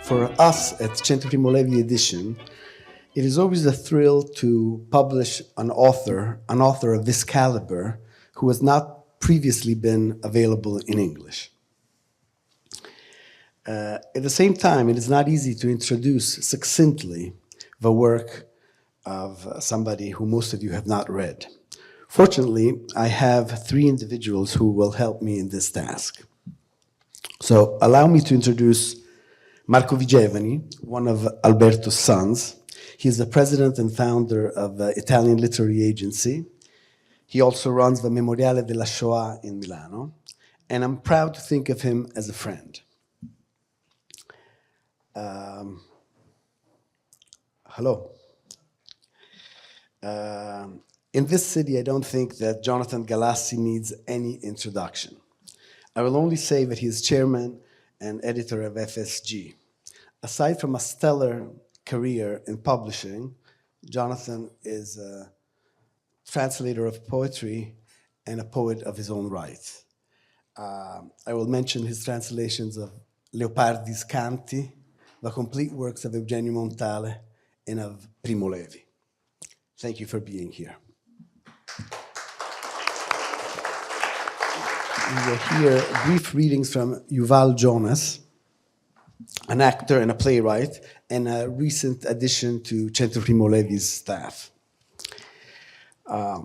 For us at Centro Primo Levi edition, it is always a thrill to publish an author of this caliber who has not previously been available in English. At the same time, it is not easy to introduce succinctly the work of somebody who most of you have not read. Fortunately, I have three individuals who will help me in this task. So allow me to introduce Marco Vigevani, one of Alberto's sons. He is the president and founder of the Italian Literary Agency. He also runs the Memoriale della Shoah in Milano, and I'm proud to think of him as a friend. Hello. In this city, I don't think that Jonathan Galassi needs any introduction. I will only say that he is chairman and editor of FSG. Aside from a stellar career in publishing, Jonathan is a translator of poetry and a poet of his own right. I will mention his translations of Leopardi's Canti, the complete works of Eugenio Montale, and of Primo Levi. Thank you for being here. We will hear brief readings from Yuval Jonas, an actor and a playwright, and a recent addition to Centro Primo Levi's staff. I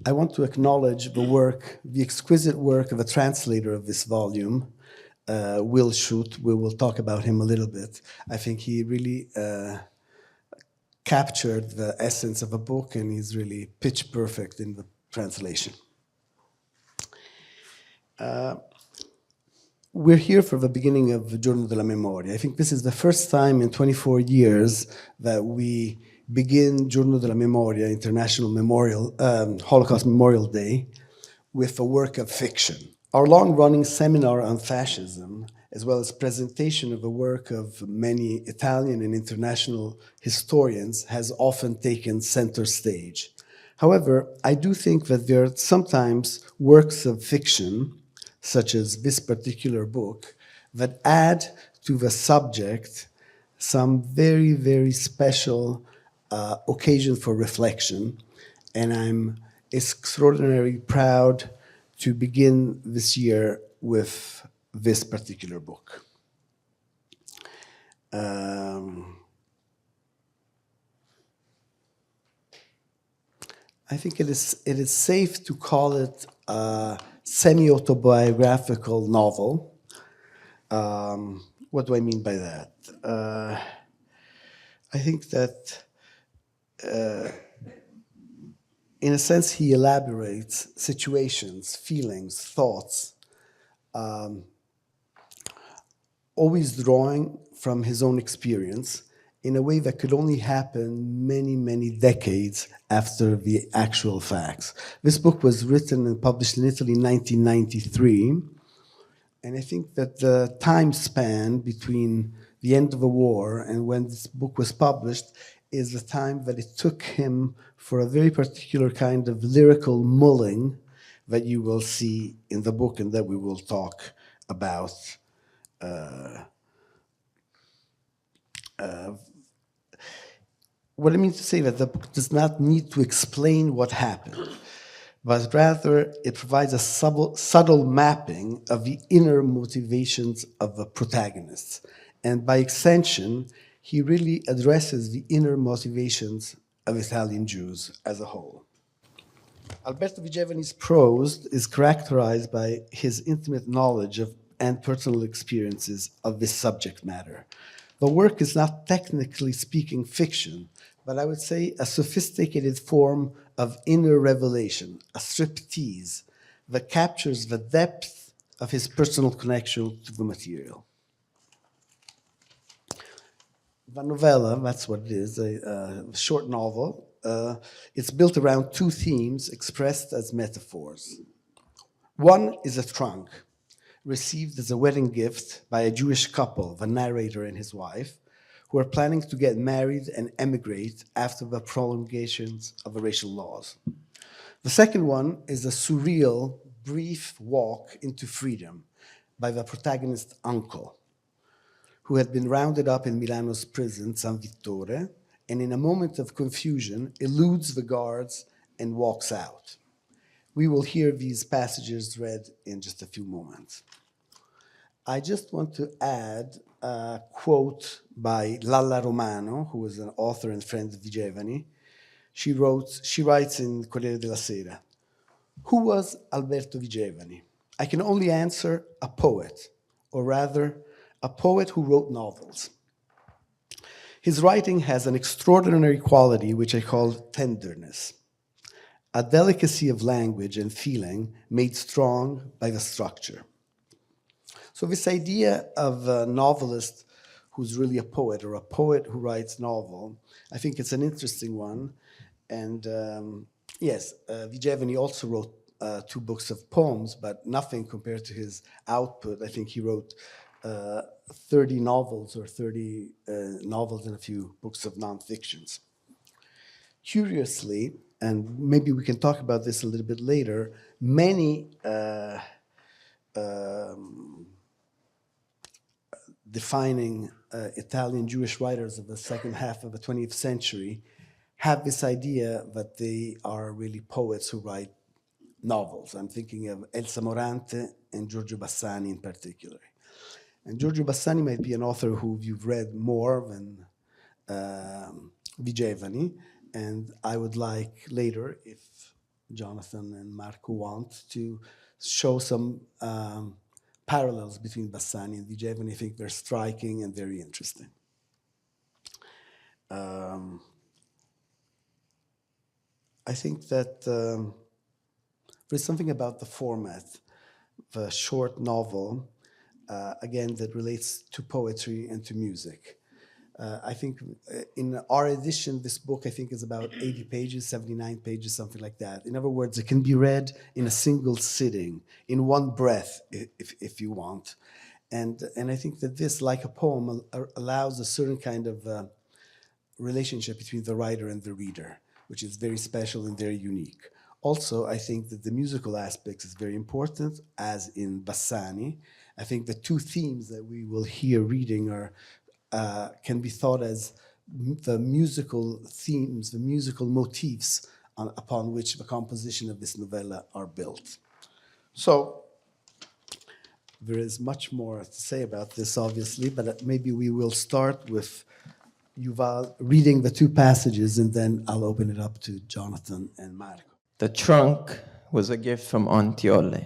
want to acknowledge the exquisite work of a translator of this volume, Will Schutt. We will talk about him a little bit. I think he really captured the essence of a book, and he's really pitch perfect in the translation. We're here for the beginning of the Giorno della Memoria. I think this is the first time in 24 years that we begin Giorno della Memoria, International Holocaust Memorial Day, with a work of fiction. Our long-running seminar on fascism, as well as presentation of the work of many Italian and international historians, has often taken center stage. However, I do think that there are sometimes works of fiction, such as this particular book, that add to the subject some very, very special occasion for reflection. And I'm extraordinarily proud to begin this year with this particular book. I think it is safe to call it a semi-autobiographical novel. What do I mean by that? I think that in a sense he elaborates situations, feelings, thoughts, always drawing from his own experience in a way that could only happen many, many decades after the actual facts. This book was written and published in Italy in 1993, and I think that the time span between the end of the war and when this book was published is the time that it took him for a very particular kind of lyrical mulling that you will see in the book and that we will talk about what I mean to say that the book does not need to explain what happened, but rather it provides a subtle mapping of the inner motivations of the protagonists. And by extension, he really addresses the inner motivations of Italian Jews as a whole. Alberto Vigevani's prose is characterized by his intimate knowledge of and personal experiences of this subject matter. The work is not technically speaking fiction, but I would say a sophisticated form of inner revelation, a striptease that captures the depth of his personal connection to the material. The novella, that's what it is, a short novel. It's built around two themes expressed as metaphors. One is a trunk, received as a wedding gift by a Jewish couple, the narrator and his wife, who are planning to get married and emigrate after the prolongations of the racial laws. The second one is a surreal, brief walk into freedom by the protagonist's uncle, who had been rounded up in Milano's prison, San Vittore, and in a moment of confusion eludes the guards and walks out. We will hear these passages read in just a few moments. I just want to add a quote by Lalla Romano, who was an author and friend of Vigevani. She writes in Corriere della Sera, "Who was Alberto Vigevani? I can only answer a poet, or rather, a poet who wrote novels. His writing has an extraordinary quality which I call tenderness, a delicacy of language and feeling made strong by the structure." So this idea of a novelist who's really a poet, or a poet who writes novel, I think it's an interesting one. And yes, Vigevani also wrote 2 books of poems, but nothing compared to his output. I think he wrote 30 novels or 30 novels and a few books of nonfictions. Curiously, and maybe we can talk about this a little bit later, many defining Italian Jewish writers of the second half of the 20th century have this idea that they are really poets who write novels. I'm thinking of Elsa Morante and Giorgio Bassani in particular. And Giorgio Bassani might be an author who you've read more than Vigevani, and I would like later, if Jonathan and Marco want, to show some parallels between Bassani and Vigevani. I think they're striking and very interesting. I think that there's something about the format, the short novel, again, that relates to poetry and to music. I think in our edition, this book, I think, is about 80 pages, 79 pages, something like that. In other words, it can be read in a single sitting, in one breath, if you want. And I think that this, like a poem, allows a certain kind of relationship between the writer and the reader, which is very special and very unique. Also, I think that the musical aspects is very important, as in Bassani. I think the 2 themes that we will hear reading are can be thought as the musical themes, the musical motifs upon which the composition of this novella are built. So there is much more to say about this, obviously, but maybe we will start with Yuval reading the 2 passages, and then I'll open it up to Jonathan and Marco. The trunk was a gift from Aunt Jole,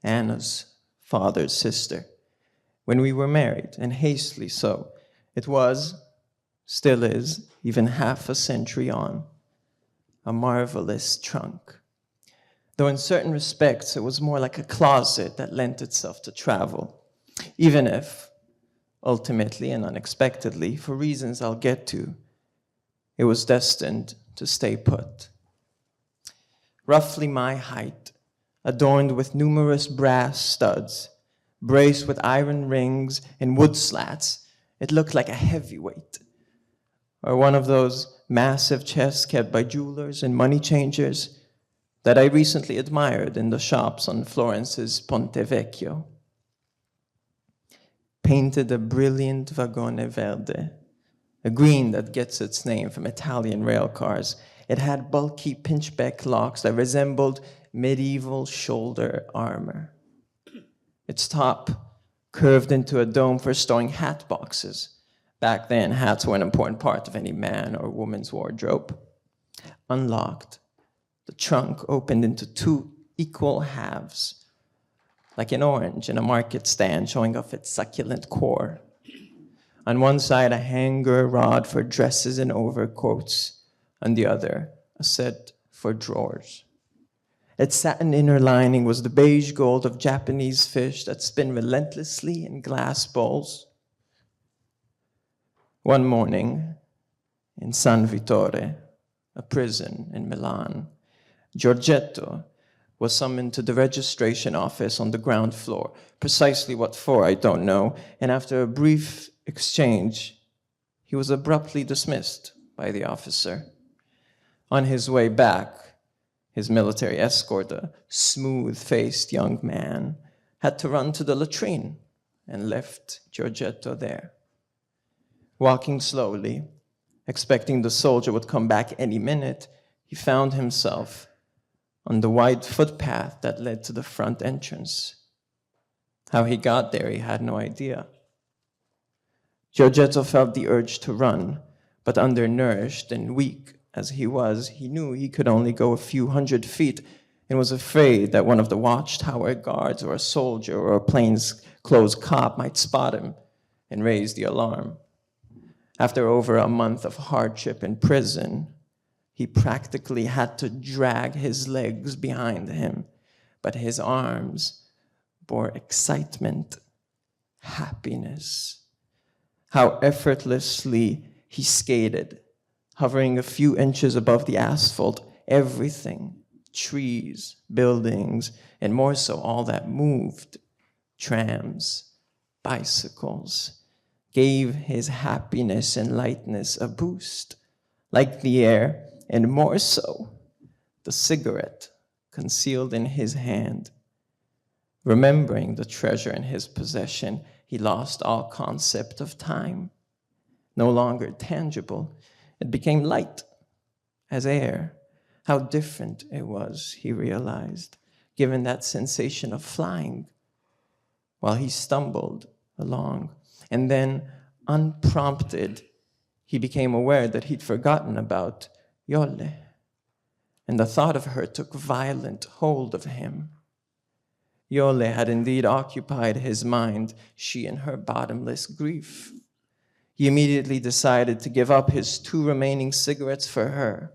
Anna's father's sister, when we were married, and hastily so. It was, still is, even half a century on, a marvelous trunk. Though in certain respects it was more like a closet that lent itself to travel, even if, ultimately and unexpectedly, for reasons I'll get to, it was destined to stay put. Roughly my height, adorned with numerous brass studs, braced with iron rings and wood slats, it looked like a heavyweight, or one of those massive chests kept by jewelers and money changers that I recently admired in the shops on Florence's Ponte Vecchio. Painted a brilliant vagone verde, a green that gets its name from Italian rail cars, it had bulky pinchbeck locks that resembled medieval shoulder armor. Its top curved into a dome for storing hat boxes. Back then, hats were an important part of any man or woman's wardrobe. Unlocked, the trunk opened into 2 equal halves, like an orange in a market stand showing off its succulent core. On one side, a hanger rod for dresses and overcoats. On the other, a set for drawers. Its satin inner lining was the beige gold of Japanese fish that spin relentlessly in glass bowls. One morning, in San Vittore, a prison in Milan, Giorgetto was summoned to the registration office on the ground floor. Precisely what for, I don't know, and after a brief exchange, he was abruptly dismissed by the officer. On his way back, his military escort, a smooth-faced young man, had to run to the latrine and left Giorgetto there. Walking slowly, expecting the soldier would come back any minute, he found himself on the wide footpath that led to the front entrance. How he got there, he had no idea. Giorgetto felt the urge to run, but undernourished and weak as he was, he knew he could only go a few hundred feet and was afraid that one of the watchtower guards or a soldier or a plainclothes cop might spot him and raise the alarm. After over a month of hardship in prison, he practically had to drag his legs behind him, but his arms bore excitement, happiness. How effortlessly he skated, hovering a few inches above the asphalt, everything, trees, buildings, and more so all that moved, trams, bicycles, gave his happiness and lightness a boost, like the air, and more so, the cigarette concealed in his hand. Remembering the treasure in his possession, he lost all concept of time. No longer tangible, it became light as air. How different it was, he realized, given that sensation of flying, while he stumbled along. And then, unprompted, he became aware that he'd forgotten about Jole, and the thought of her took violent hold of him. Jole had indeed occupied his mind, she and her bottomless grief. He immediately decided to give up his 2 remaining cigarettes for her.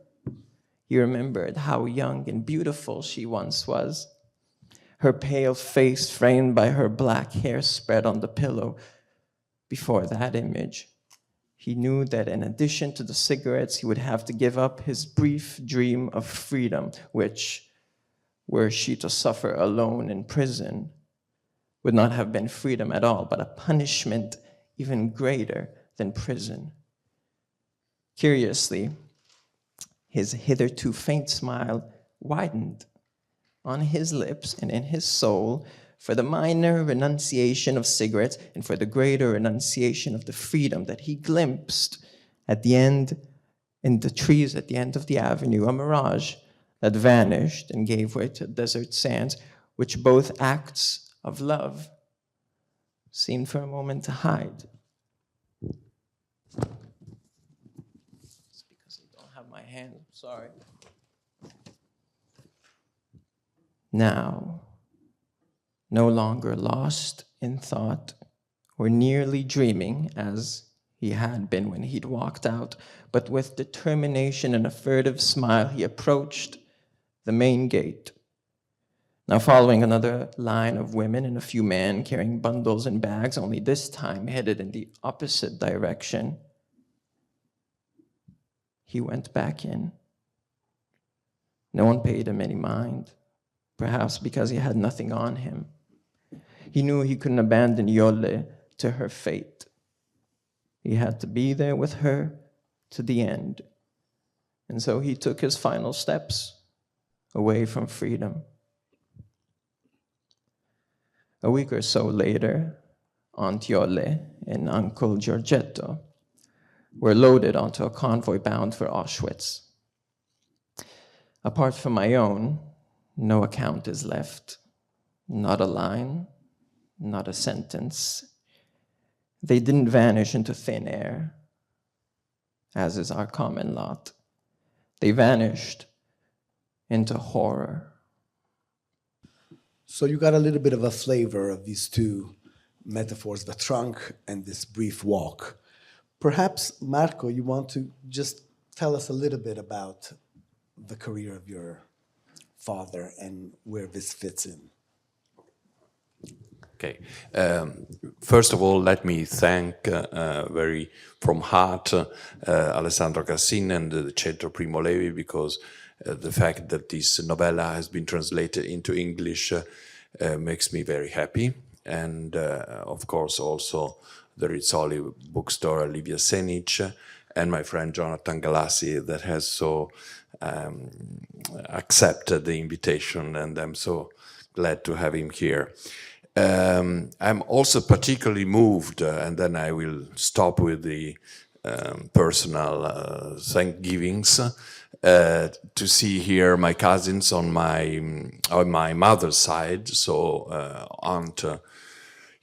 He remembered how young and beautiful she once was, her pale face framed by her black hair spread on the pillow. Before that image, he knew that in addition to the cigarettes, he would have to give up his brief dream of freedom, which, were she to suffer alone in prison, would not have been freedom at all, but a punishment even greater than prison. Curiously, his hitherto faint smile widened on his lips and in his soul for the minor renunciation of cigarettes and for the greater renunciation of the freedom that he glimpsed at the end, in the trees at the end of the avenue, a mirage that vanished and gave way to desert sands, which both acts of love seemed for a moment to hide. It's because I don't have my hand, sorry. Now, no longer lost in thought or nearly dreaming as he had been when he'd walked out, but with determination and a furtive smile, he approached the main gate. Now following another line of women and a few men carrying bundles and bags, only this time headed in the opposite direction, he went back in. No one paid him any mind, perhaps because he had nothing on him. He knew he couldn't abandon Jole to her fate. He had to be there with her to the end. And so he took his final steps away from freedom. A week or so later, Aunt Jole and Uncle Giorgetto were loaded onto a convoy bound for Auschwitz. Apart from my own, no account is left, not a line, not a sentence. They didn't vanish into thin air, as is our common lot. They vanished into horror. So you got a little bit of a flavor of these two metaphors, the trunk and this brief walk. Perhaps, Marco, you want to just tell us a little bit about the career of your father and where this fits in. Okay. First of all, let me thank very from heart Alessandro Cassin and the Centro Primo Levi, because the fact that this novella has been translated into English makes me very happy. And of course also the Rizzoli bookstore, Livia Senic, and my friend Jonathan Galassi, that has so accepted the invitation, and I'm so glad to have him here. I'm also particularly moved, and then I will stop with the personal thanksgivings, to see here my cousins on my mother's side. So Aunt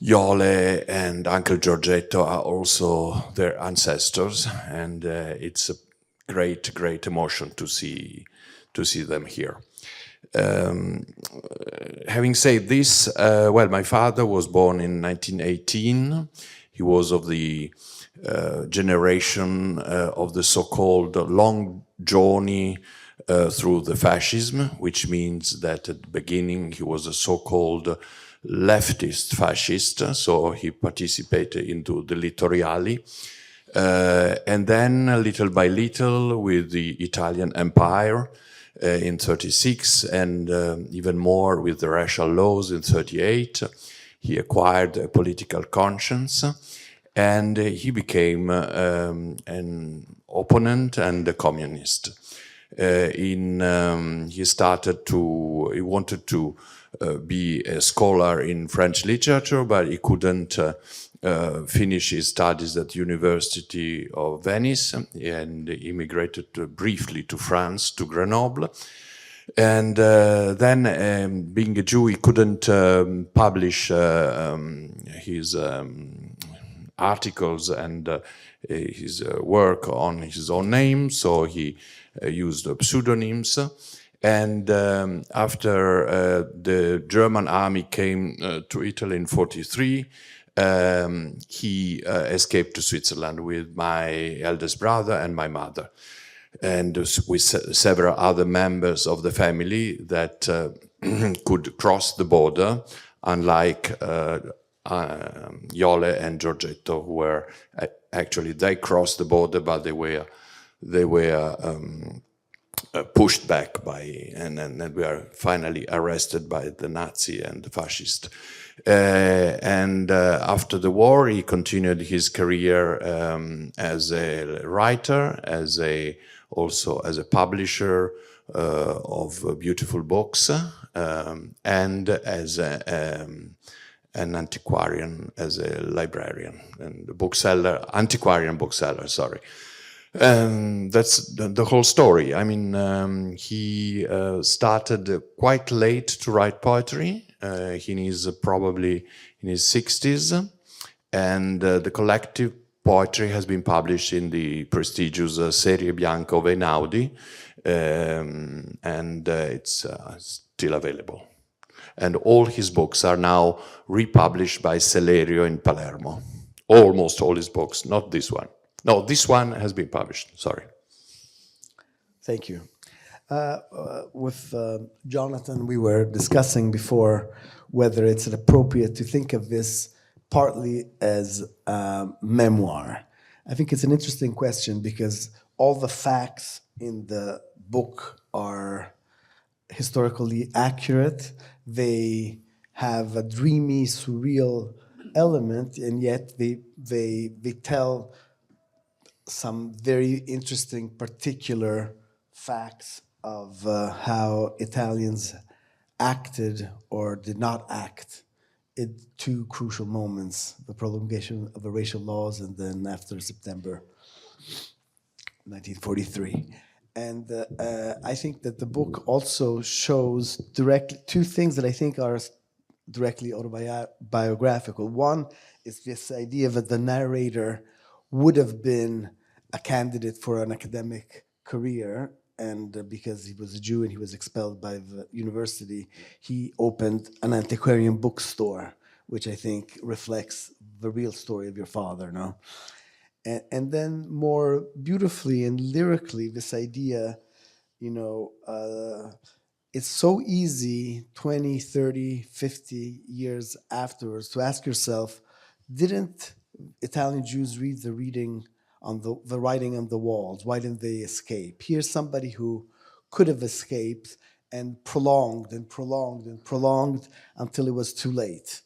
Jole and Uncle Giorgetto are also their ancestors, and it's a great emotion to see them here. Having said this, well, my father was born in 1918. He was of the generation of the so-called long journey through the fascism, which means that at the beginning he was a so-called leftist fascist, so he participated into the Littoriali. And then little by little with the Italian Empire, in 36, and even more with the racial laws in 38. He acquired a political conscience, and he became an opponent and a communist. He wanted to be a scholar in French literature, but he couldn't finish his studies at the University of Venice, and immigrated briefly to France, to Grenoble. And then, being a Jew, he couldn't publish his articles and his work on his own name, so he used pseudonyms. And after the German army came to Italy in 43, he escaped to Switzerland with my eldest brother and my mother, and with several other members of the family that could cross the border, unlike Jole and Giorgetto, who were actually, they crossed the border, but they were pushed back by, and we are finally arrested by the Nazi and the fascist. And after the war, he continued his career as a writer, also as a publisher of beautiful books, and as an antiquarian, as a librarian and a bookseller, antiquarian bookseller, sorry. That's the whole story. I mean, he started quite late to write poetry. He is probably in his 60s, and the collective poetry has been published in the prestigious Serie Bianca of Einaudi, and it's still available. And all his books are now republished by Celerio in Palermo. Almost all his books, not this one. No, this one has been published, sorry. Thank you. With Jonathan, we were discussing before whether it's appropriate to think of this partly as a memoir. I think it's an interesting question because all the facts in the book are historically accurate. They have a dreamy, surreal element, and yet they tell some very interesting particular facts of how Italians acted or did not act at two crucial moments, the prolongation of the racial laws and then after September 1943. And I think that the book also shows directly two things that I think are directly autobiographical. One is this idea that the narrator would have been a candidate for an academic career, and because he was a Jew and he was expelled by the university, he opened an antiquarian bookstore, which I think reflects the real story of your father, no? And then more beautifully and lyrically, this idea, you know, it's so easy 20, 30, 50 years afterwards to ask yourself, didn't Italian Jews read the writing on the walls? Why didn't they escape? Here's somebody who could have escaped and prolonged and prolonged and prolonged until it was too late.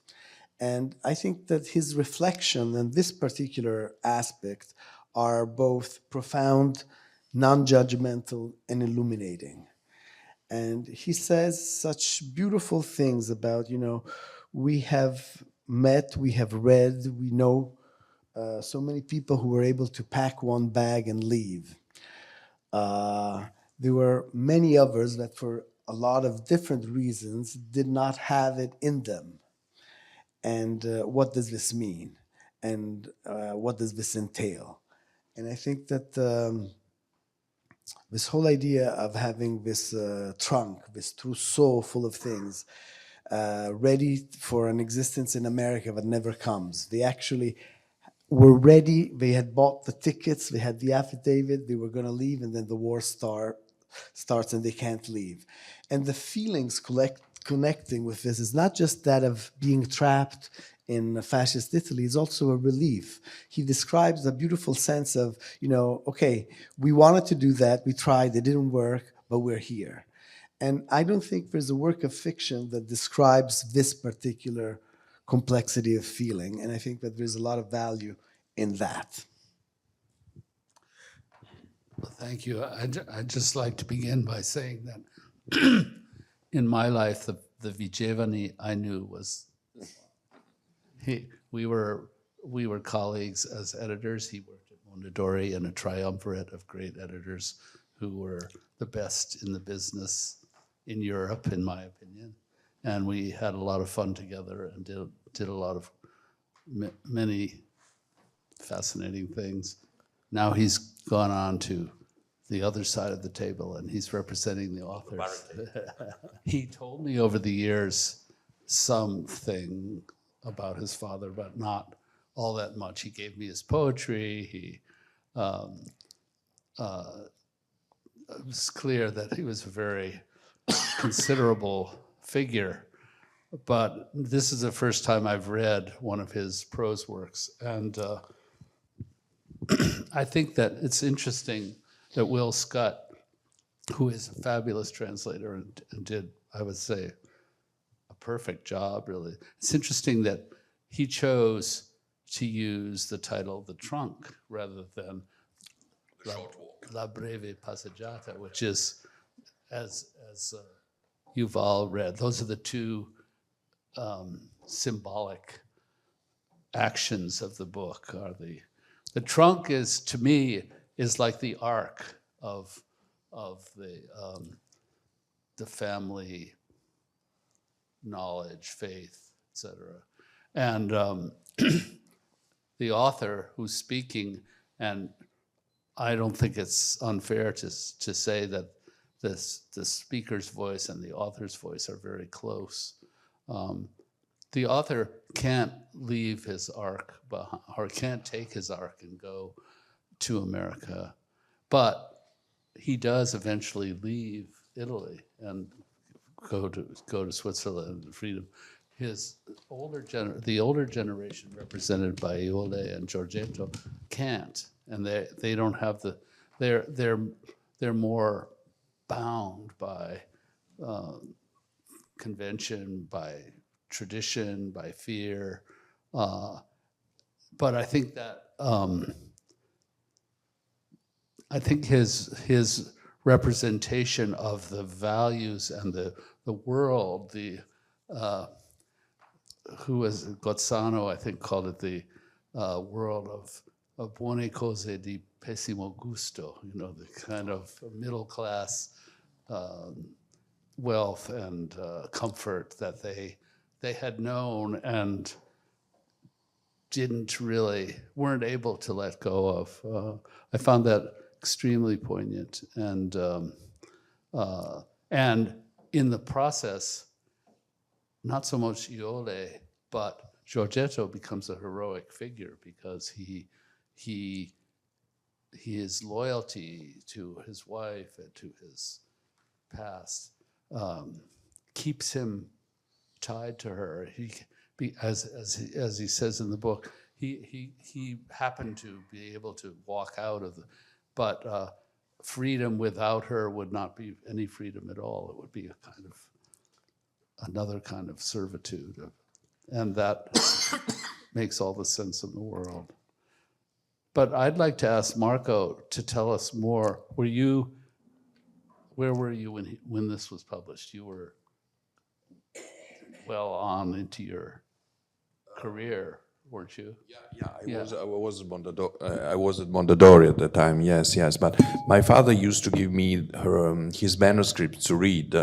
And I think that his reflection and this particular aspect are both profound, non-judgmental, and illuminating. And he says such beautiful things about, you know, we have met, we have read, we know so many people who were able to pack one bag and leave. There were many others that, for a lot of different reasons, did not have it in them. And what does this mean? And what does this entail? And I think that this whole idea of having this trunk, this trousseau full of things, ready for an existence in America that never comes. They actually were ready. They had bought the tickets. They had the affidavit. They were going to leave, and then the war starts, and they can't leave. And the feelings connecting with this is not just that of being trapped in fascist Italy, it's also a relief. He describes a beautiful sense of, okay, we wanted to do that, we tried, it didn't work, but we're here. And I don't think there's a work of fiction that describes this particular complexity of feeling, and I think that there's a lot of value in that. Well, thank you. I'd just like to begin by saying that in my life, the Vigevani I knew was we were colleagues as editors. He worked at Mondadori in a triumvirate of great editors who were the best in the business in Europe, in my opinion. And we had a lot of fun together and did a lot of many fascinating things. Now he's gone on to the other side of the table and he's representing the authors. He told me over the years something about his father, but not all that much. He gave me his poetry. It was clear that he was a very considerable figure. But this is the first time I've read one of his prose works. And I think that it's interesting that Will Scott, who is a fabulous translator and did, I would say, a perfect job, really. It's interesting that he chose to use the title The Trunk rather than La breve passeggiata, which is, as you've all read, those are the two symbolic actions of the book. Are the trunk is, to me, is like the ark of the family knowledge, faith, etc. And the author who's speaking, and I don't think it's unfair to say that the speaker's voice and the author's voice are very close. The author can't leave his ark behind, or can't take his ark and go to America, but he does eventually leave Italy and go to Switzerland and freedom. The older generation, represented by Jole and Giorgetto, can't, and they don't have they're more bound by convention, by tradition, by fear. But I think that his representation of the values and the world, who was Gozzano, I think, called it the world of buone cose di pessimo gusto, the kind of middle class wealth and comfort that they had known and weren't able to let go of. I found that extremely poignant, and in the process, not so much Jole, but Giorgetto becomes a heroic figure because his loyalty to his wife and to his past keeps him tied to her. As he says in the book, he happened to be able to walk out of but freedom without her would not be any freedom at all. It would be another kind of servitude, and that makes all the sense in the world. But I'd like to ask Marco to tell us more. Where were you when this was published? You were well on into your career, weren't you? I was at Mondadori at the time. Yes. But my father used to give me his manuscript to read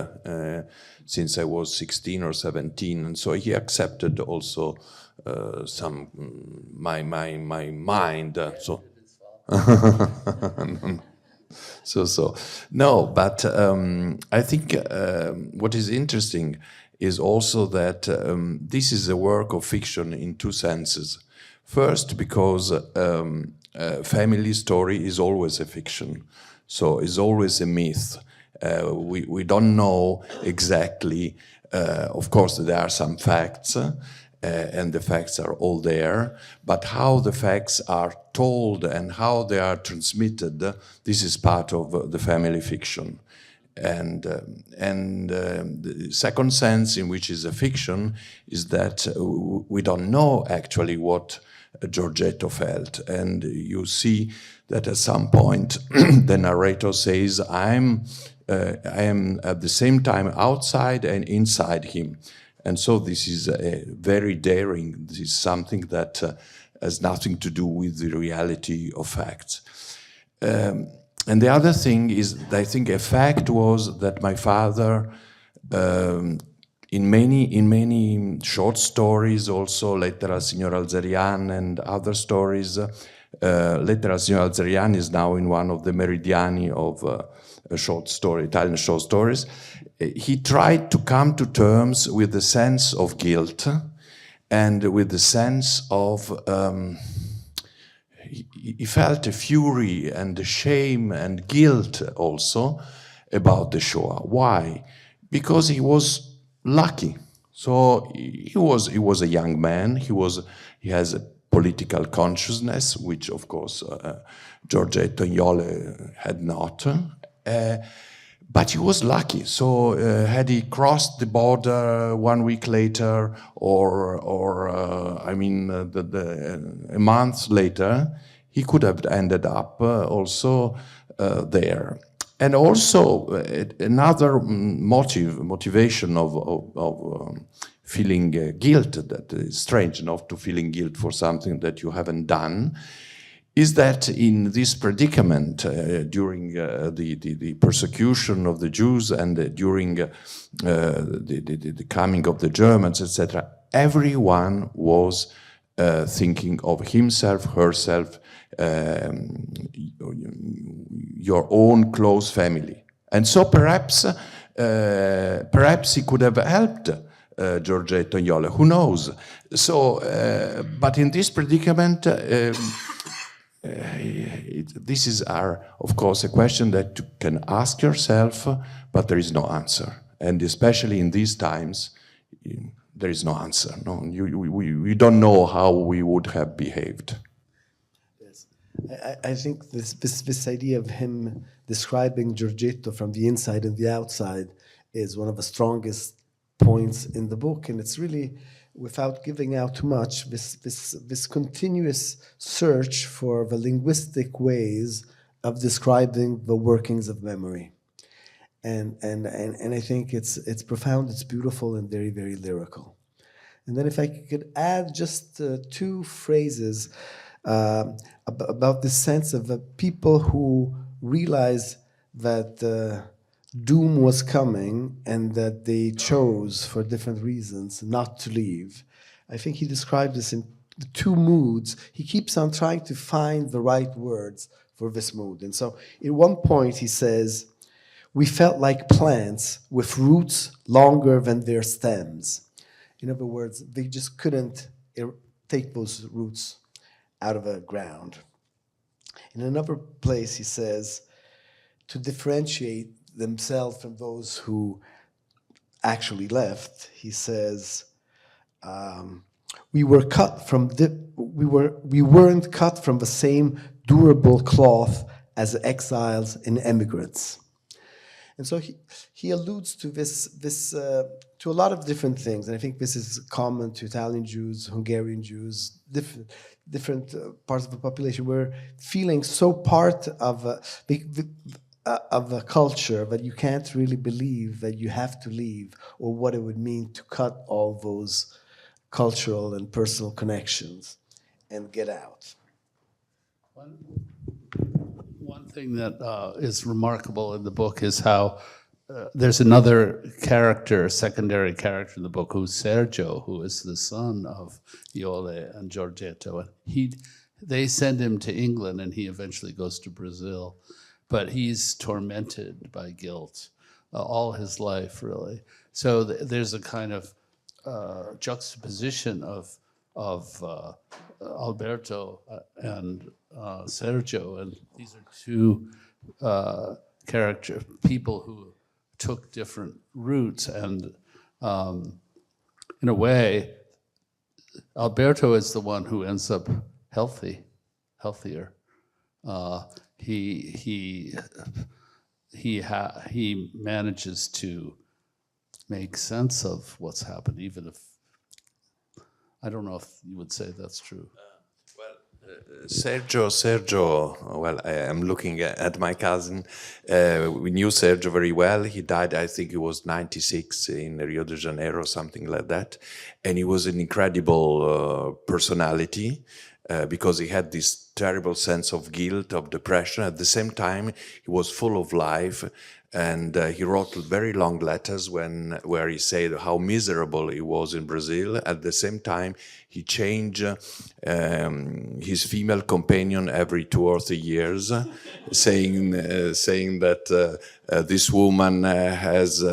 since I was 16 or 17, and so he accepted also some my mind. So no, but I think what is interesting is also that this is a work of fiction in two senses. First, because family story is always a fiction, so it's always a myth. We don't know exactly. Of course, there are some facts, and the facts are all there. But how the facts are told and how they are transmitted, this is part of the family fiction. And the second sense in which is a fiction is that we don't know actually what Giorgetto felt. And you see that at some point the narrator says, I am at the same time outside and inside him. And so this is very daring. This is something that has nothing to do with the reality of facts. And the other thing is, I think a fact was that my father, in many short stories, also Lettera al Signor Alzerian and other stories, Lettera al Signor Alzerian is now in one of the meridiani of Italian short stories. He tried to come to terms with the sense of guilt and with the sense of he felt a fury and a shame and guilt also about the Shoah. Why? Because he was lucky. So he was a young man. He has a political consciousness, which of course Giorgetto and Jole had not. But he was lucky. So had he crossed the border 1 week later, or a month later, he could have ended up also there. And also another motivation of feeling guilt, that is strange enough to feeling guilt for something that you haven't done, is that in this predicament during the persecution of the Jews and during the coming of the Germans, etc., everyone was thinking of himself, herself, your own close family. And so perhaps he could have helped Giorgetto and Jole, who knows? So, but in this predicament, this is of course, a question that you can ask yourself, but there is no answer. And especially in these times, there is no answer. No, we don't know how we would have behaved. Yes, I think this idea of him describing Giorgetto from the inside and the outside is one of the strongest points in the book, and it's really, without giving out too much, this continuous search for the linguistic ways of describing the workings of memory, and I think it's profound, it's beautiful, and very, very lyrical. And then if I could add just two phrases about the sense of the people who realize that doom was coming and that they chose, for different reasons, not to leave. I think he described this in the two moods. He keeps on trying to find the right words for this mood. And so at one point he says, "We felt like plants with roots longer than their stems." In other words, they just couldn't take those roots out of the ground. In another place he says, to differentiate themselves from those who actually left, he says, we weren't cut from the same durable cloth as exiles and immigrants. And so he alludes to this to a lot of different things, and I think this is common to Italian Jews, Hungarian Jews, different parts of the population. We're feeling so part of of a culture that you can't really believe that you have to leave, or what it would mean to cut all those cultural and personal connections and get out. One thing that is remarkable in the book is how there's another character, secondary character in the book, who's Sergio, who is the son of Jole and Giorgetto. And they send him to England, and he eventually goes to Brazil. But he's tormented by guilt all his life, really. So there's a kind of juxtaposition of Alberto and Sergio, and these are two people who took different routes, and in a way, Alberto is the one who ends up healthier. He manages to make sense of what's happened, even if I don't know if you would say that's true. Sergio, well, I am looking at my cousin. We knew Sergio very well. He died, I think it was 96 in Rio de Janeiro, something like that. And he was an incredible personality because he had this terrible sense of guilt, of depression. At the same time, he was full of life. And he wrote very long letters where he said how miserable he was in Brazil. At the same time, he changed his female companion every 2 or 3 years, saying that this woman has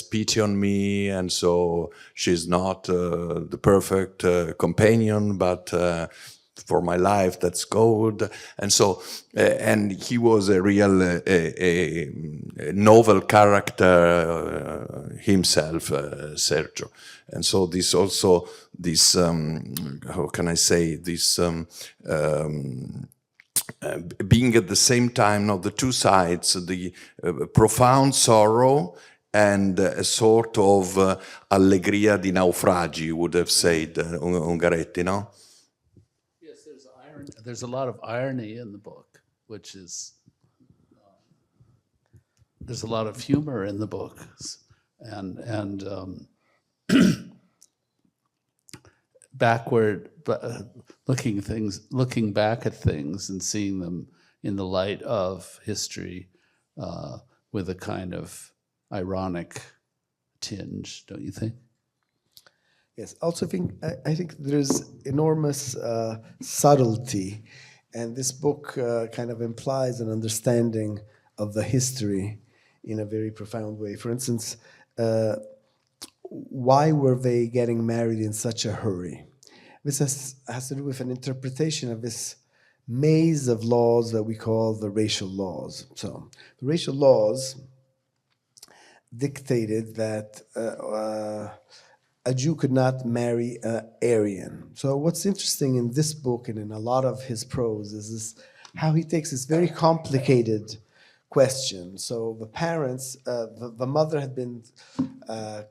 pity on me, and so she's not the perfect companion, but for my life, that's good. And so, and he was a real a novel character himself, Sergio. And so this also, this, how can I say, this being at the same time, not the two sides, the profound sorrow and a sort of allegria di naufragi, you would have said, Ungaretti, no? There's a lot of irony in the book, which is there's a lot of humor in the book, and backward, looking back at things and seeing them in the light of history with a kind of ironic tinge, don't you think? Yes, also I think there's enormous subtlety, and this book kind of implies an understanding of the history in a very profound way. For instance, why were they getting married in such a hurry? This has to do with an interpretation of this maze of laws that we call the racial laws. So the racial laws dictated that a Jew could not marry an Aryan. So what's interesting in this book and in a lot of his prose is how he takes this very complicated question. So the parents, the mother had been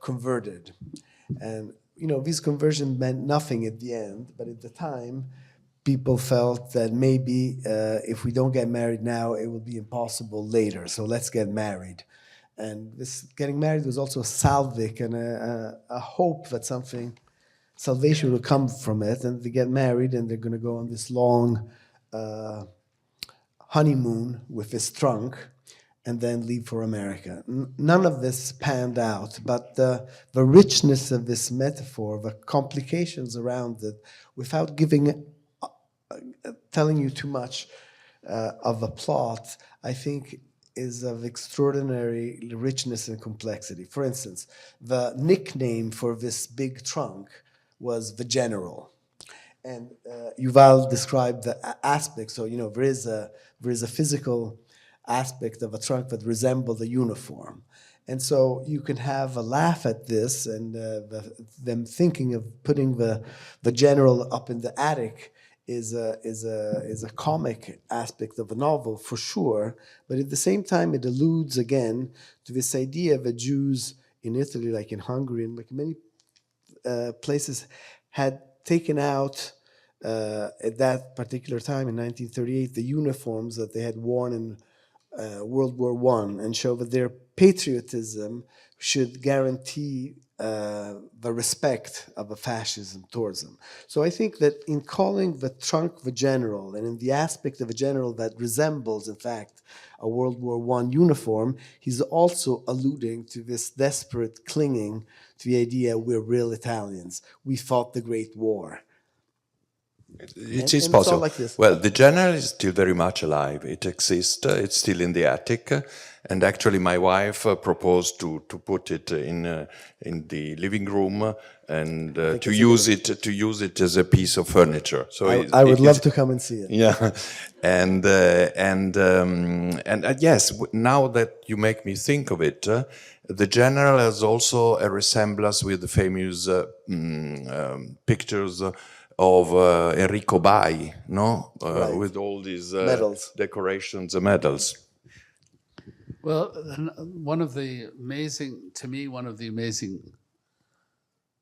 converted, and these conversions meant nothing at the end, but at the time, people felt that maybe if we don't get married now, it will be impossible later, so let's get married. And this getting married was also a salvic and a hope that salvation will come from it. And they get married and they're going to go on this long honeymoon with this trunk and then leave for America. None of this panned out, but the richness of this metaphor, the complications around it, without telling you too much of a plot, I think is of extraordinary richness and complexity. For instance, the nickname for this big trunk was the General. And Yuval described the aspect. So, there is a physical aspect of a trunk that resembles a uniform. And so you can have a laugh at this and them thinking of putting the General up in the attic is a comic aspect of the novel, for sure, but at the same time it alludes again to this idea that Jews in Italy, like in Hungary and like many places, had taken out at that particular time in 1938 the uniforms that they had worn in World War I and show that their patriotism should guarantee the respect of a fascism towards them. So I think that in calling the trunk the general and in the aspect of a general that resembles, in fact, a World War I uniform, he's also alluding to this desperate clinging to the idea we're real Italians. We fought the Great War. It is It's all possible. like this. Well, the general is still very much alive. It exists. It's still in the attic, and actually, my wife proposed to put it in the living room and to use it as a piece of furniture. So I would love to come and see it. Yeah, and yes. Now that you make me think of it, the general has also a resemblance with the famous pictures of Enrico Bai, no, Right. with all these Medals. decorations and medals. Well, one of the amazing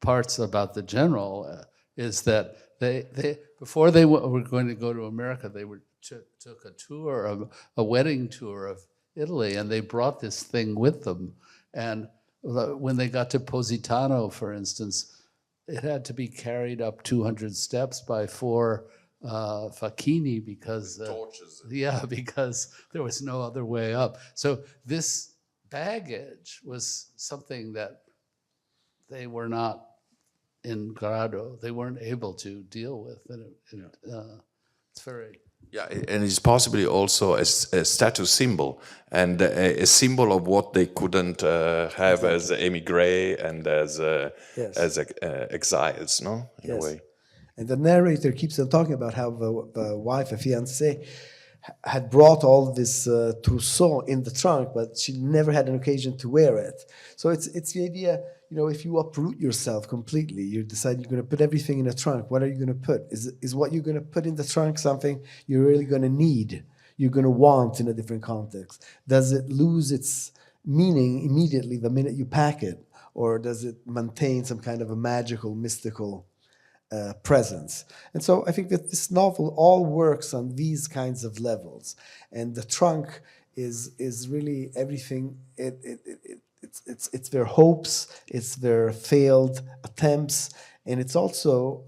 parts about the general is that they before they were going to go to America, they took a tour, a wedding tour of Italy, and they brought this thing with them. And when they got to Positano, for instance, it had to be carried up 200 steps by 4 facchini because Torches. yeah, because there was no other way up. So this baggage was something that they were not in grado, they weren't able to deal with. And it's very... Yeah, and it's possibly also a status symbol and a symbol of what they couldn't have as émigrés and as exiles, no? In a way. And the narrator keeps on talking about how the wife, a fiancée, had brought all this trousseau in the trunk, but she never had an occasion to wear it. So it's the idea, if you uproot yourself completely, you decide you're going to put everything in a trunk. What are you going to put? Is what you're going to put in the trunk something you're really going to need, you're going to want in a different context? Does it lose its meaning immediately the minute you pack it? Or does it maintain some kind of a magical, mystical presence? And so I think that this novel all works on these kinds of levels, and the trunk is really everything. It's their hopes, it's their failed attempts, and it's also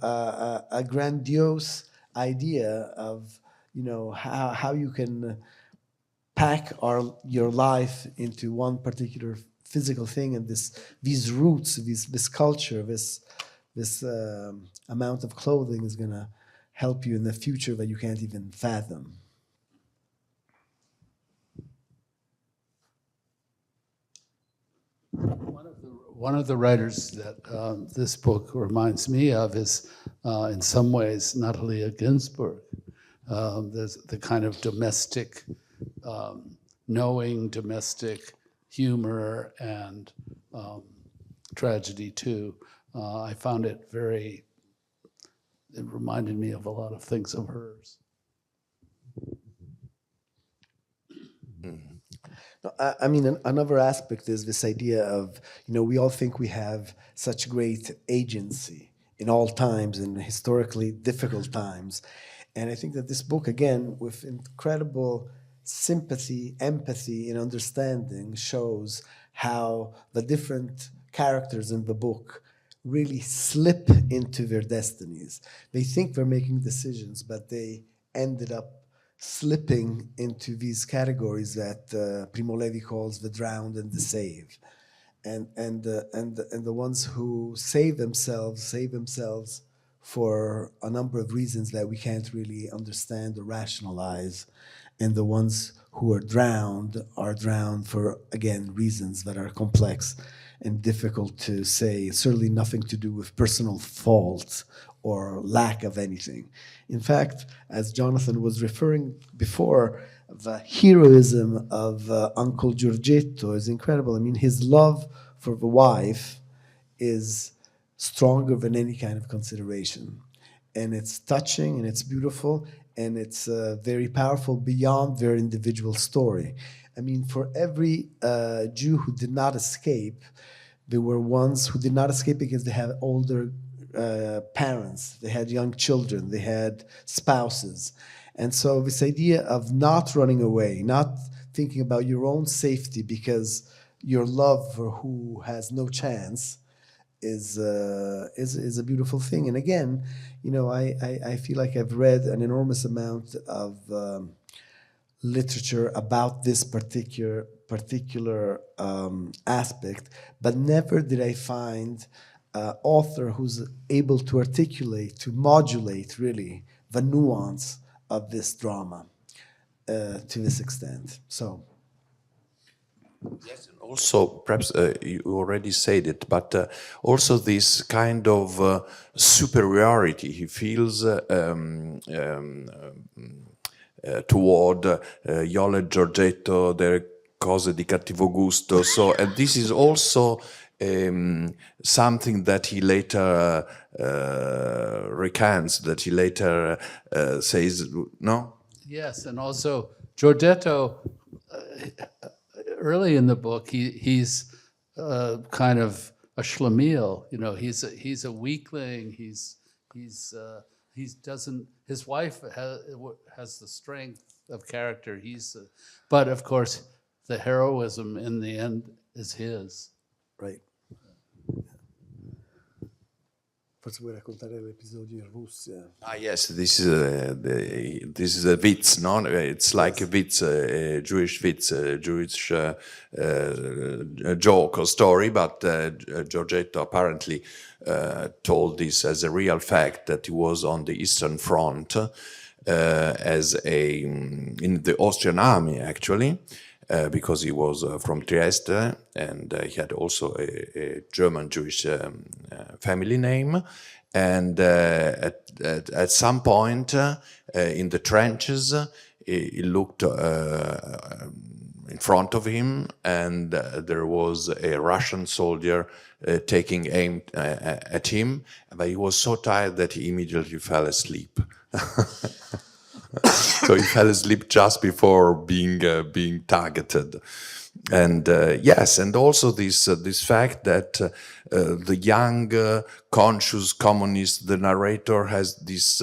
a grandiose idea of how you can pack your life into one particular physical thing, and these roots, this culture, this amount of clothing is going to help you in the future that you can't even fathom. One of the writers that this book reminds me of is, in some ways, Natalia Ginzburg. There's the kind of domestic, knowing domestic humor and tragedy too. I found it reminded me of a lot of things of hers. I mean, another aspect is this idea of, we all think we have such great agency in all times, in historically difficult times. And I think that this book, again, with incredible sympathy, empathy, and understanding, shows how the different characters in the book really slip into their destinies. They think they're making decisions, but they ended up slipping into these categories that Primo Levi calls the drowned and the saved. And the ones who save themselves for a number of reasons that we can't really understand or rationalize. And the ones who are drowned for, again, reasons that are complex and difficult to say, certainly nothing to do with personal fault or lack of anything. In fact, as Jonathan was referring before, the heroism of Uncle Giorgetto is incredible. I mean, his love for the wife is stronger than any kind of consideration. And it's touching and it's beautiful and it's very powerful beyond their individual story. I mean, for every Jew who did not escape, there were ones who did not escape because they had older parents, they had young children, they had spouses. And so this idea of not running away, not thinking about your own safety because your love for who has no chance is a beautiful thing. And again, I feel like I've read an enormous amount of literature about this particular aspect, but never did I find an author who's able to articulate, to modulate really the nuance of this drama to this extent. So. Yes, and also perhaps you already said it, but also this kind of superiority he feels toward Jole and Giorgetto, their cose di cattivo gusto. So, and this is also something that he later recants, that he later says, no? Yes, and also Giorgetto, early in the book, he's kind of a schlemiel. He's a weakling. His wife has the strength of character. But of course, the heroism in the end is his. Right. Forse vuoi raccontare l'episodio in Russia? Ah, yes, this is a Witz, no? It's like a Witz, a Jewish Witz, a Jewish joke or story, but Giorgetto apparently told this as a real fact, that he was on the Eastern Front in the Austrian army, actually, because he was from Trieste, and he had also a German Jewish family name. And at some point in the trenches, he looked in front of him, and there was a Russian soldier taking aim at him, but he was so tired that he immediately fell asleep. So he fell asleep just before being targeted. And yes, and also this fact that the young conscious communist, the narrator, has this,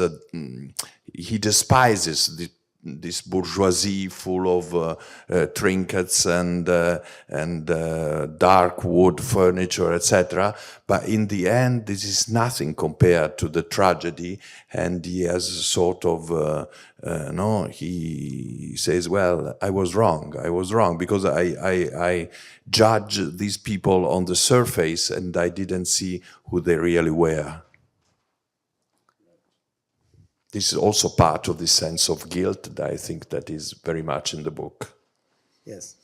he despises this bourgeoisie full of trinkets and dark wood furniture, etc. But in the end, this is nothing compared to the tragedy, and he has a sort of he says, well, I was wrong, because I judge these people on the surface and I didn't see who they really were. This is also part of the sense of guilt that I think that is very much in the book. Yes.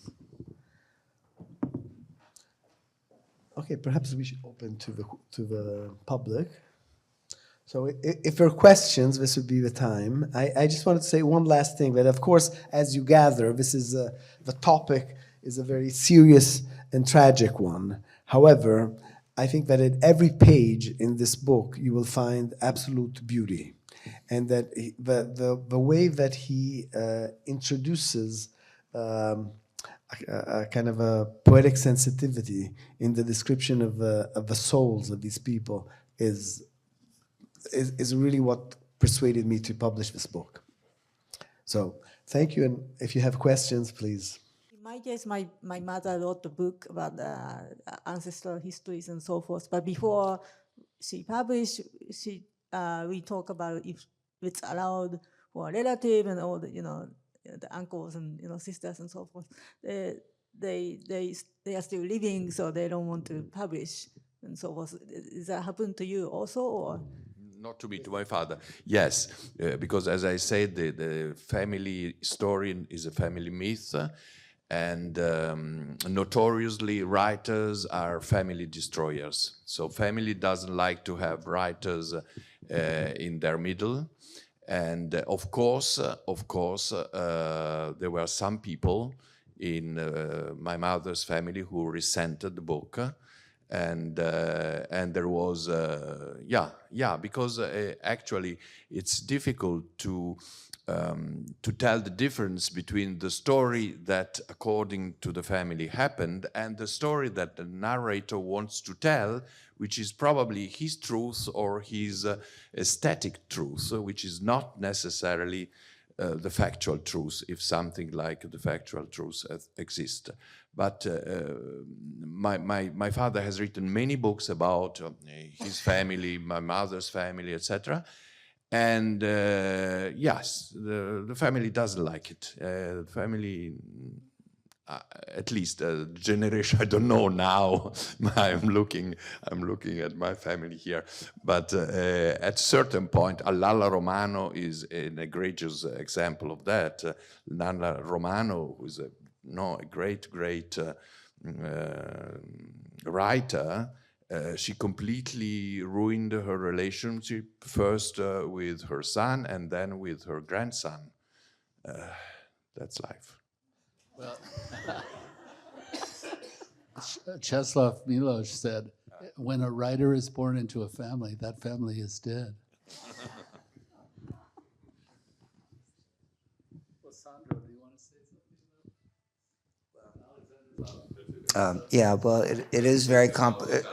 Okay, perhaps we should open to the public. So if there are questions, this would be the time. I just wanted to say one last thing, that of course, as you gather, this is the topic is a very serious and tragic one. However, I think that at every page in this book, you will find absolute beauty. And that the way that he introduces a kind of a poetic sensitivity in the description of the souls of these people is really what persuaded me to publish this book. So thank you, and if you have questions, please. In my case, my mother wrote a book about ancestral histories and so forth, but before she published, we talk about if it's allowed for a relative and all the uncles and sisters and so forth. They are still living, so they don't want to publish and so forth. Does that happen to you also, or? Not to me, to my father. Yes, because as I said, the family story is a family myth, and notoriously writers are family destroyers. So family doesn't like to have writers in their middle. And of course, there were some people in my mother's family who resented the book. And there was, because actually it's difficult to tell the difference between the story that, according to the family, happened and the story that the narrator wants to tell, which is probably his truth or his aesthetic truth, which is not necessarily the factual truth, if something like the factual truth exists. But my father has written many books about his family, my mother's family, etc. And yes, the family doesn't like it. The family, at least the generation, I don't know now. I'm looking at my family here. But at a certain point, Lalla Romano is an egregious example of that. Lalla Romano, who's a great writer, she completely ruined her relationship, first with her son and then with her grandson. That's life. Well, Czeslaw Milosz said, when a writer is born into a family, that family is dead. Alessandro, do you want to say something? Yeah, well, it is very complicated.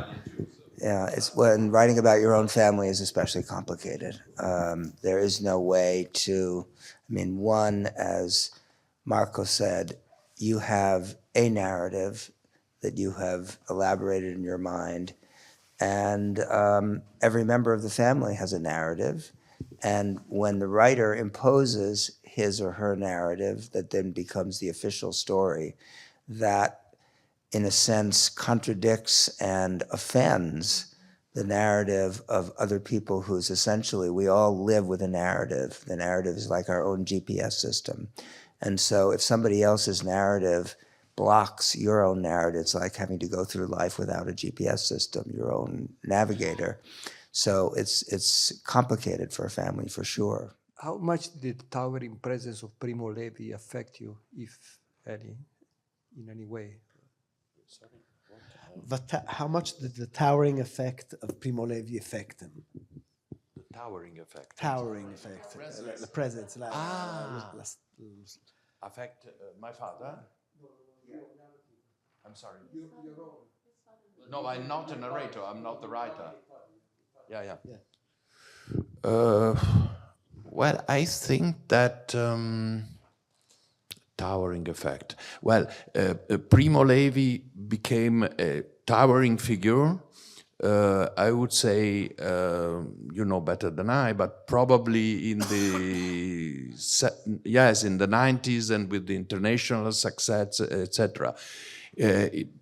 Yeah, it's when writing about your own family is especially complicated. There is no way to, I mean, one, as Marco said, you have a narrative that you have elaborated in your mind, and every member of the family has a narrative. And when the writer imposes his or her narrative that then becomes the official story, that in a sense contradicts and offends the narrative of other people whose essentially we all live with a narrative. The narrative is like our own GPS system. And so if somebody else's narrative blocks your own narrative, it's like having to go through life without a GPS system, your own navigator. So it's complicated for a family, for sure. How much did the towering presence of Primo Levi affect you, if any, in any way? How much did the towering effect of Primo Levi affect him? The towering effect. Towering effect. The presence. Affect my father? I'm sorry. No, I'm not a narrator. I'm not the writer. Yeah. Well, I think that towering effect. Well, Primo Levi became a towering figure. I would say, you know better than I, but probably in the 90s and with the international success, etc.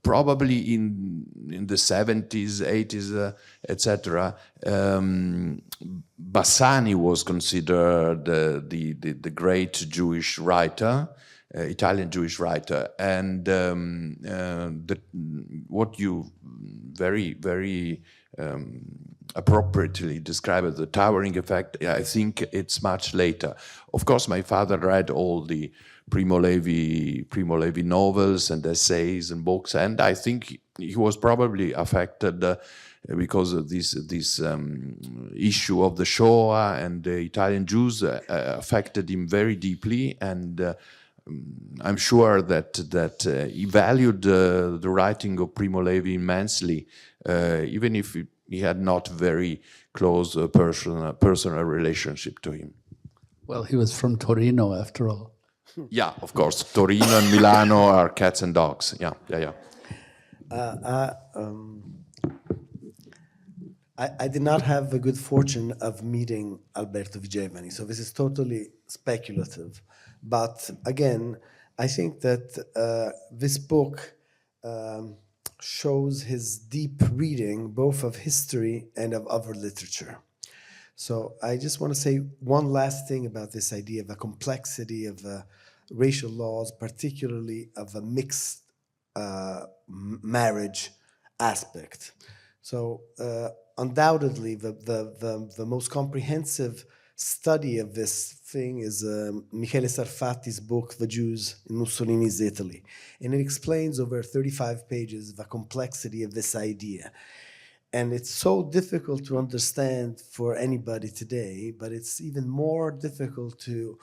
Probably in the 70s, 80s, etc. Bassani was considered the great Jewish writer, Italian Jewish writer, and what you very appropriately describe as the towering effect, I think it's much later. Of course, my father read all the Primo Levi novels and essays and books, and I think he was probably affected because of this issue of the Shoah and the Italian Jews affected him very deeply, and I'm sure that he valued the writing of Primo Levi immensely, even if he had not very close personal relationship to him. Well, he was from Torino, after all. Yeah, of course. Torino and Milano are cats and dogs. Yeah. I did not have the good fortune of meeting Alberto Vigevani, so this is totally speculative. But again, I think that this book shows his deep reading, both of history and of other literature. So I just want to say one last thing about this idea of the complexity of racial laws, particularly of a mixed marriage aspect. So undoubtedly, the most comprehensive study of this thing is Michele Sarfati's book, The Jews in Mussolini's Italy. And it explains over 35 pages the complexity of this idea. And it's so difficult to understand for anybody today, but it's even more difficult to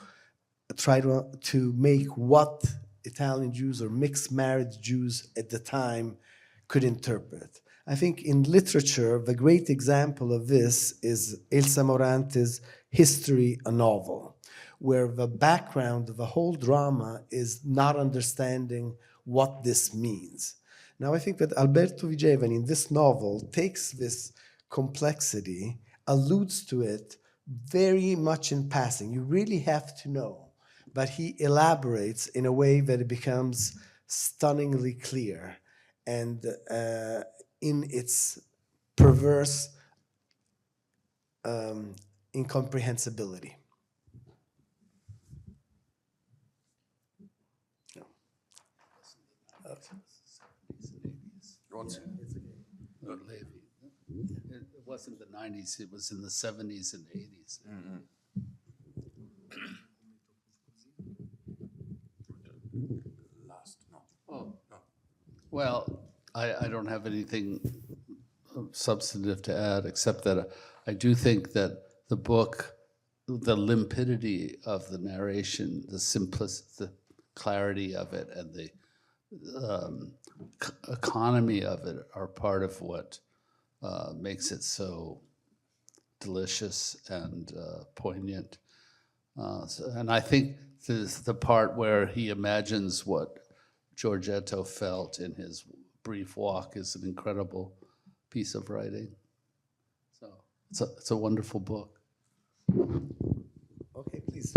try to make what Italian Jews or mixed marriage Jews at the time could interpret. I think in literature, the great example of this is Elsa Morante's History, a Novel, where the background of the whole drama is not understanding what this means. Now, I think that Alberto Vigevani in this novel takes this complexity, alludes to it very much in passing. You really have to know, but he elaborates in a way that it becomes stunningly clear and in its perverse incomprehensibility. It wasn't the 90s, it was in the 70s and 80s. Well, I don't have anything substantive to add, except that I do think that the book, the limpidity of the narration, the simplicity, the clarity of it, and the economy of it are part of what makes it so delicious and poignant. And I think the part where he imagines what Giorgetto felt in his brief walk is an incredible piece of writing. So it's a wonderful book. Okay, please.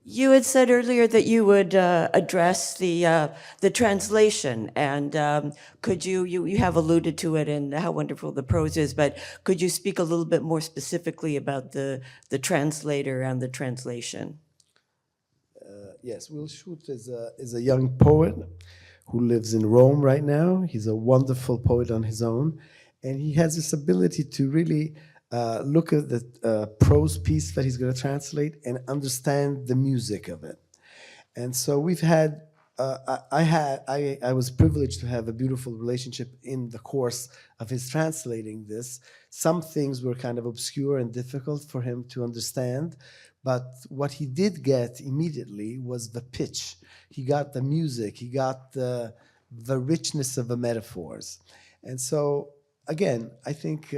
You had said earlier that you would address the translation, and could you have alluded to it and how wonderful the prose is, but could you speak a little bit more specifically about the translator and the translation? Yes, Will Schut is a young poet who lives in Rome right now. He's a wonderful poet on his own, and he has this ability to really look at the prose piece that he's going to translate and understand the music of it. And so we've had, I was privileged to have a beautiful relationship in the course of his translating this. Some things were kind of obscure and difficult for him to understand, but what he did get immediately was the pitch. He got the music, he got the richness of the metaphors. And so, again, I think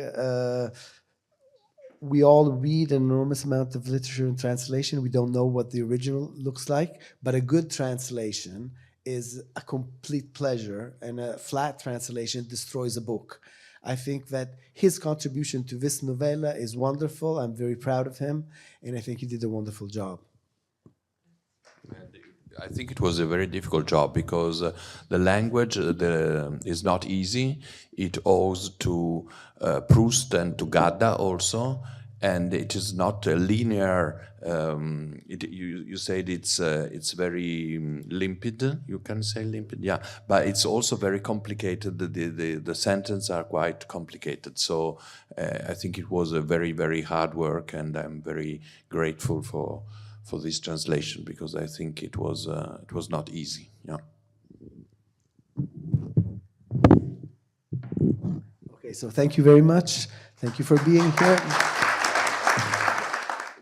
we all read an enormous amount of literature and translation. We don't know what the original looks like, but a good translation is a complete pleasure, and a flat translation destroys a book. I think that his contribution to this novella is wonderful. I'm very proud of him, and I think he did a wonderful job. I think it was a very difficult job because the language is not easy. It owes to Proust and to Gadda also, and it is not a linear. You said it's very limpid. You can say limpid, yeah. But it's also very complicated. The sentences are quite complicated. So I think it was a very, very hard work, and I'm very grateful for this translation, because I think it was not easy. Yeah. Okay, so thank you very much. Thank you for being here.